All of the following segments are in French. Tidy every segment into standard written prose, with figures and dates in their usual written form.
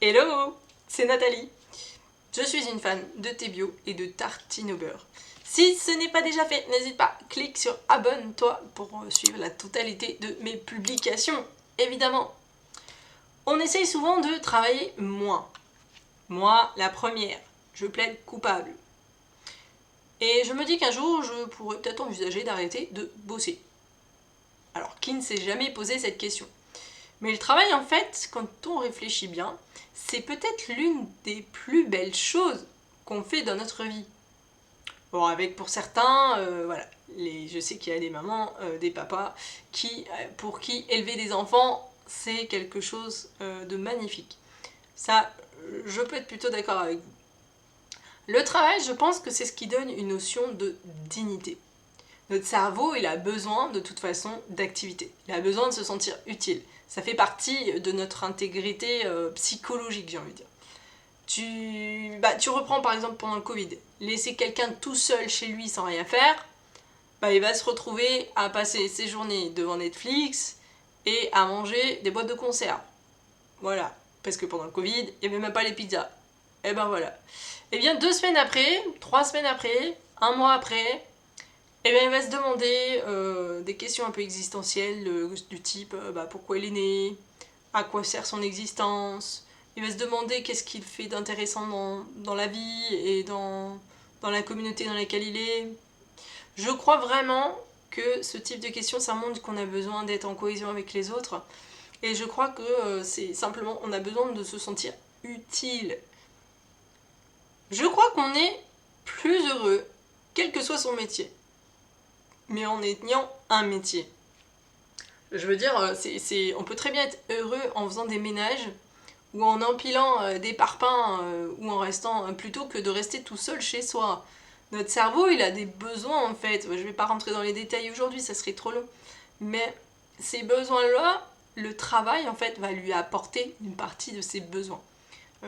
Hello, c'est Nathalie. Je suis une fan de thé bio et de tartines au beurre. Si ce n'est pas déjà fait, n'hésite pas, clique sur abonne-toi pour suivre la totalité de mes publications, évidemment. On essaye souvent de travailler moins. Moi, la première, je plaide coupable. Et je me dis qu'un jour, je pourrais peut-être envisager d'arrêter de bosser. Alors, qui ne s'est jamais posé cette question ? Mais le travail, en fait, quand on réfléchit bien, c'est peut-être l'une des plus belles choses qu'on fait dans notre vie. Bon, avec pour certains, voilà, je sais qu'il y a des mamans, des papas, pour qui élever des enfants, c'est quelque chose de magnifique. Ça, je peux être plutôt d'accord avec vous. Le travail, je pense que c'est ce qui donne une notion de dignité. Notre cerveau, il a besoin de toute façon d'activité. Il a besoin de se sentir utile. Ça fait partie de notre intégrité psychologique, j'ai envie de dire. Tu reprends par exemple pendant le Covid. Laisser quelqu'un tout seul chez lui sans rien faire, il va se retrouver à passer ses journées devant Netflix et à manger des boîtes de conserve. Voilà. Parce que pendant le Covid, il n'y avait même pas les pizzas. Et ben voilà. Et bien 2 semaines après, 3 semaines après, 1 mois après, et bien il va se demander des questions un peu existentielles du type pourquoi il est né, à quoi sert son existence. Il va se demander qu'est-ce qu'il fait d'intéressant dans la vie et dans la communauté dans laquelle il est. Je crois vraiment que ce type de questions, ça montre qu'on a besoin d'être en cohésion avec les autres. Et je crois que c'est simplement, on a besoin de se sentir utile. Je crois qu'on est plus heureux, quel que soit son métier, mais en ayant un métier. Je veux dire, on peut très bien être heureux en faisant des ménages ou en empilant des parpaings ou en restant plutôt que de rester tout seul chez soi. Notre cerveau, il a des besoins en fait. Je vais pas rentrer dans les détails aujourd'hui, ça serait trop long. Mais ces besoins-là, le travail en fait va lui apporter une partie de ses besoins.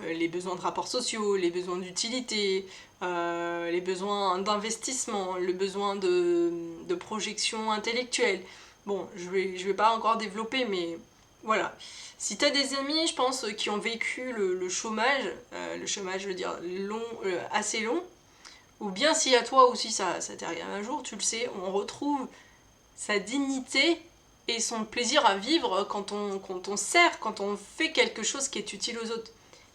Les besoins de rapports sociaux, les besoins d'utilité, les besoins d'investissement, le besoin de projection intellectuelle. Bon, je vais pas encore développer, mais voilà. Si tu as des amis, je pense, qui ont vécu le chômage, je veux dire long, assez long, ou bien si à toi aussi ça t'est arrivé un jour, tu le sais, on retrouve sa dignité et son plaisir à vivre quand on sert, quand on fait quelque chose qui est utile aux autres.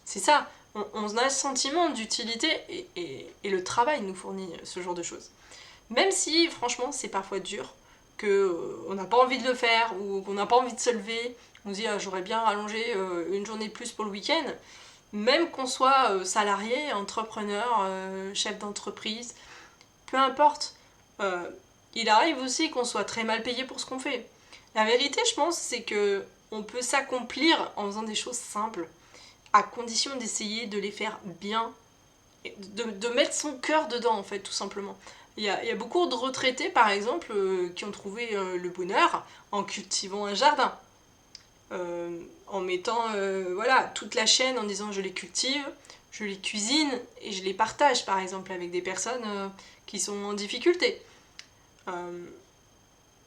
C'est ça, on a un sentiment d'utilité et le travail nous fournit ce genre de choses. Même si, franchement, c'est parfois dur, qu'on n'a pas envie de le faire ou qu'on n'a pas envie de se lever, on se dit j'aurais bien rallongé une journée de plus pour le week-end, même qu'on soit salarié, entrepreneur, chef d'entreprise, peu importe, il arrive aussi qu'on soit très mal payé pour ce qu'on fait. La vérité, je pense, c'est que on peut s'accomplir en faisant des choses simples, à condition d'essayer de les faire bien, de mettre son cœur dedans, en fait, tout simplement. Il y a beaucoup de retraités, par exemple, qui ont trouvé le bonheur en cultivant un jardin. En mettant voilà, toute la chaîne en disant je les cultive, je les cuisine et je les partage, par exemple, avec des personnes qui sont en difficulté.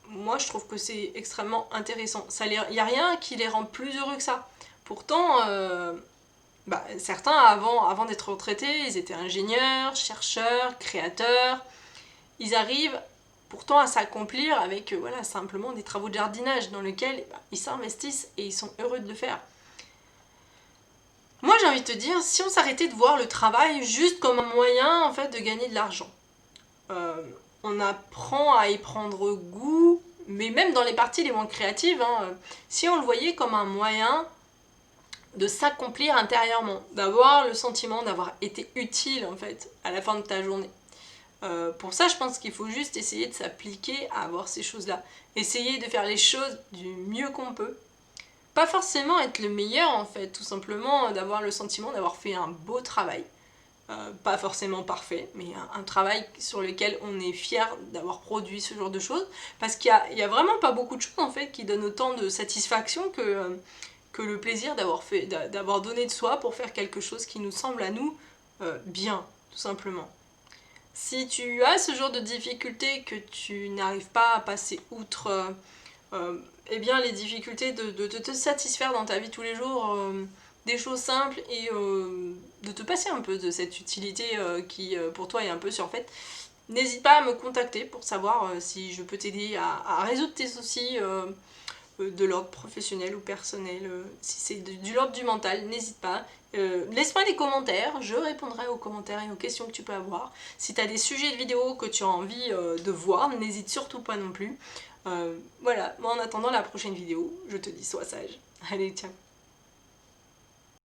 Moi, je trouve que c'est extrêmement intéressant. Il n'y a rien qui les rend plus heureux que ça. Pourtant, certains, avant d'être retraités, ils étaient ingénieurs, chercheurs, créateurs. Ils arrivent pourtant à s'accomplir avec voilà, simplement des travaux de jardinage dans lesquels ils s'investissent et ils sont heureux de le faire. Moi, j'ai envie de te dire, si on s'arrêtait de voir le travail juste comme un moyen en fait, de gagner de l'argent, on apprend à y prendre goût, mais même dans les parties les moins créatives, si on le voyait comme un moyen de s'accomplir intérieurement, d'avoir le sentiment d'avoir été utile en fait à la fin de ta journée. Pour ça, je pense qu'il faut juste essayer de s'appliquer à avoir ces choses-là. Essayer de faire les choses du mieux qu'on peut. Pas forcément être le meilleur en fait, tout simplement d'avoir le sentiment d'avoir fait un beau travail. Pas forcément parfait, mais un travail sur lequel on est fier d'avoir produit ce genre de choses. Parce qu'il y a vraiment pas beaucoup de choses en fait qui donnent autant de satisfaction que le plaisir d'avoir donné de soi pour faire quelque chose qui nous semble à nous bien, tout simplement. Si tu as ce genre de difficultés que tu n'arrives pas à passer outre, eh bien les difficultés de te satisfaire dans ta vie tous les jours, des choses simples et de te passer un peu de cette utilité qui pour toi est un peu surfaite, n'hésite pas à me contacter pour savoir si je peux t'aider à résoudre tes soucis de l'ordre professionnel ou personnel. Si c'est du l'ordre du mental, n'hésite pas. Laisse-moi des commentaires, je répondrai aux commentaires et aux questions que tu peux avoir. Si tu as des sujets de vidéos que tu as envie de voir, n'hésite surtout pas non plus. Voilà, moi en attendant la prochaine vidéo, je te dis sois sage. Allez, ciao.